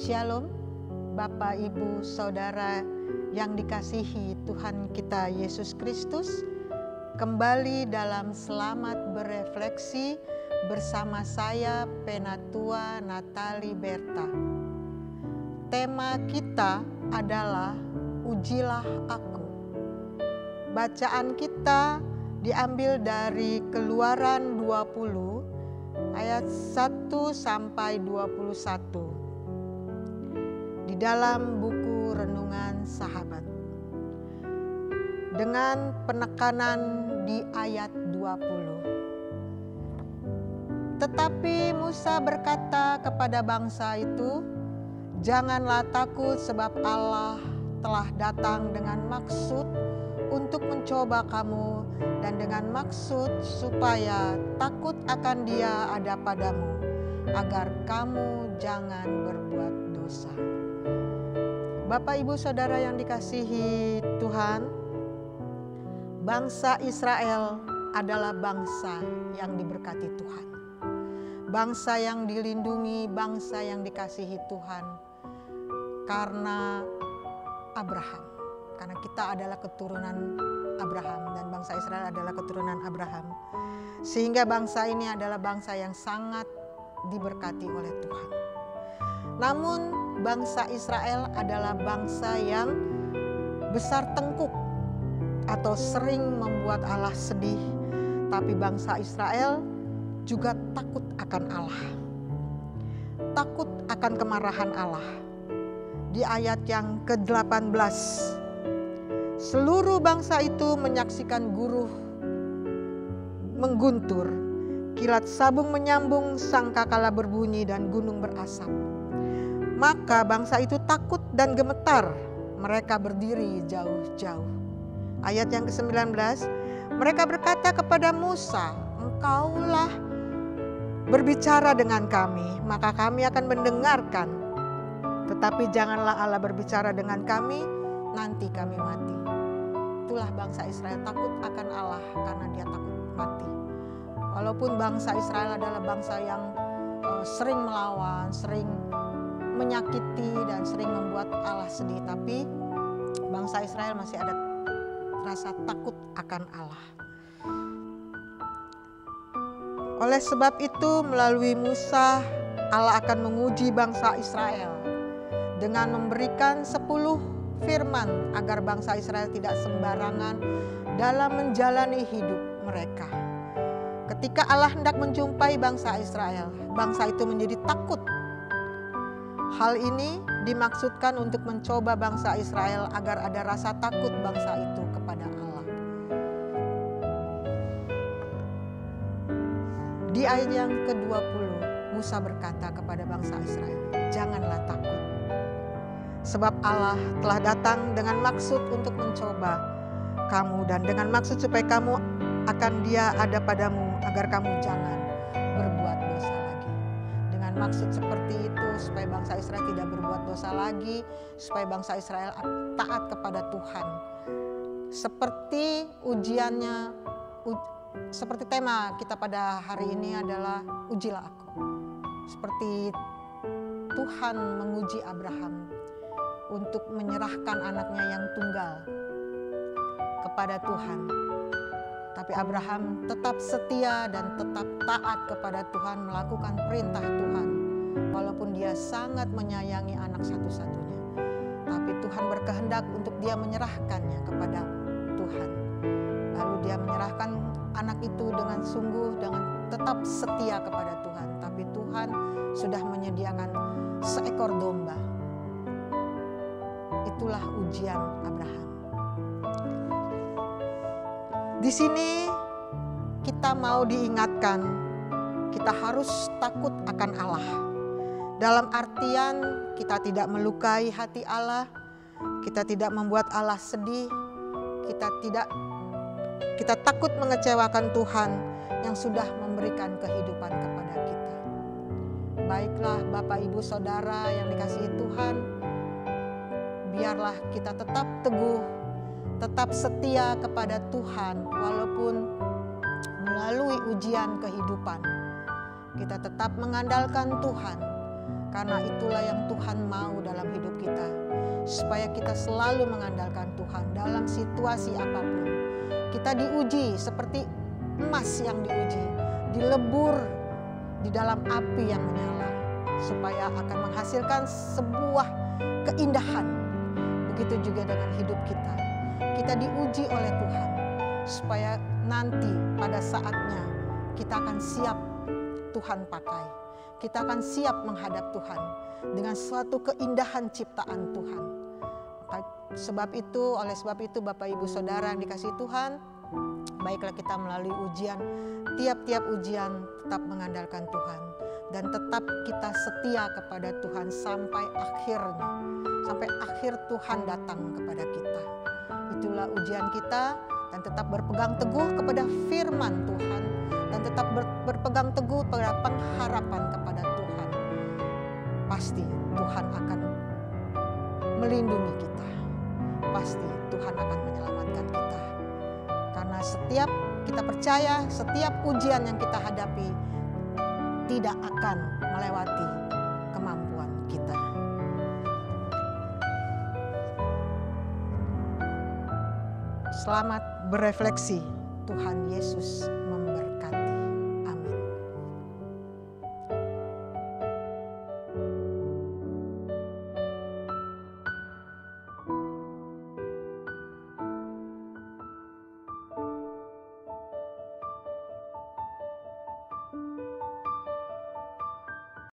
Shalom, Bapak, Ibu, Saudara yang dikasihi Tuhan kita Yesus Kristus. Kembali dalam Selamat Berefleksi bersama saya Penatua Natali Berta. Tema kita adalah Ujilah Aku. Bacaan kita diambil dari Keluaran 20 ayat 1 sampai 21 di dalam buku Renungan Sahabat, dengan penekanan di ayat 20. Tetapi Musa berkata kepada bangsa itu, "Janganlah takut, sebab Allah telah datang dengan maksud untuk mencoba kamu dan dengan maksud supaya takut akan Dia ada padamu, agar kamu jangan berbuat dosa." Bapak, Ibu, Saudara yang dikasihi Tuhan, bangsa Israel adalah bangsa yang diberkati Tuhan. Bangsa yang dilindungi, bangsa yang dikasihi Tuhan karena Abraham. Karena kita adalah keturunan Abraham dan bangsa Israel adalah keturunan Abraham. Sehingga bangsa ini adalah bangsa yang sangat diberkati oleh Tuhan. Namun bangsa Israel adalah bangsa yang besar tengkuk atau sering membuat Allah sedih. Tapi bangsa Israel juga takut akan Allah. Takut akan kemarahan Allah. Di ayat yang ke-18, seluruh bangsa itu menyaksikan guruh mengguntur, kilat sabung menyambung, sangkakala berbunyi dan gunung berasap. Maka bangsa itu takut dan gemetar, mereka berdiri jauh-jauh. Ayat yang ke-19, mereka berkata kepada Musa, "Engkaulah berbicara dengan kami, maka kami akan mendengarkan. Tetapi janganlah Allah berbicara dengan kami, nanti kami mati." Itulah bangsa Israel, takut akan Allah karena dia takut mati. Walaupun bangsa Israel adalah bangsa yang sering melawan, sering menyakiti dan sering membuat Allah sedih, tapi bangsa Israel masih ada rasa takut akan Allah. Oleh sebab itu, melalui Musa, Allah akan menguji bangsa Israel dengan memberikan 10 firman agar bangsa Israel tidak sembarangan dalam menjalani hidup mereka. Ketika Allah hendak menjumpai bangsa Israel, bangsa itu menjadi takut. Hal ini dimaksudkan untuk mencoba bangsa Israel agar ada rasa takut bangsa itu kepada Allah. Di ayat yang ke-20, Musa berkata kepada bangsa Israel, "Janganlah takut, sebab Allah telah datang dengan maksud untuk mencoba kamu dan dengan maksud supaya kamu akan Dia ada padamu, agar kamu jangan berbuat dosa lagi." Dengan maksud seperti itu supaya bangsa Israel tidak berbuat dosa lagi, supaya bangsa Israel taat kepada Tuhan. Seperti ujiannya, seperti tema kita pada hari ini adalah Ujilah Aku. Seperti Tuhan menguji Abraham untuk menyerahkan anaknya yang tunggal kepada Tuhan. Tapi Abraham tetap setia dan tetap taat kepada Tuhan, melakukan perintah Tuhan. Walaupun dia sangat menyayangi anak satu-satunya. Tapi Tuhan berkehendak untuk dia menyerahkannya kepada Tuhan. Lalu dia menyerahkan anak itu dengan sungguh, dengan tetap setia kepada Tuhan. Tapi Tuhan sudah menyediakan seekor domba. Itulah ujian Abraham. Di sini kita mau diingatkan, kita harus takut akan Allah. Dalam artian kita tidak melukai hati Allah, kita tidak membuat Allah sedih, kita takut mengecewakan Tuhan yang sudah memberikan kehidupan kepada kita. Baiklah Bapak, Ibu, Saudara yang dikasihi Tuhan, biarlah kita tetap teguh, tetap setia kepada Tuhan walaupun melalui ujian kehidupan. Kita tetap mengandalkan Tuhan Karena itulah yang Tuhan mau dalam hidup kita, supaya kita selalu mengandalkan Tuhan dalam situasi apapun. Kita diuji seperti emas yang diuji, dilebur di dalam api yang menyala, supaya akan menghasilkan sebuah keindahan. Begitu juga dengan hidup kita. Kita diuji oleh Tuhan, supaya nanti pada saatnya kita akan siap Tuhan pakai. Kita akan siap menghadap Tuhan dengan suatu keindahan ciptaan Tuhan. Oleh sebab itu Bapak Ibu Saudara yang dikasihi Tuhan, baiklah kita melalui ujian, tiap-tiap ujian tetap mengandalkan Tuhan. Dan tetap kita setia kepada Tuhan sampai akhirnya. Sampai akhir Tuhan datang kepada kita. Itulah ujian kita, dan tetap berpegang teguh kepada firman Tuhan. Dan tetap berpegang teguh pada pengharapan kepada Tuhan. Pasti Tuhan akan melindungi kita. Pasti Tuhan akan menyelamatkan kita. Karena setiap kita percaya, setiap ujian yang kita hadapi tidak akan melewati kemampuan kita. Selamat berefleksi. Tuhan Yesus memberkati.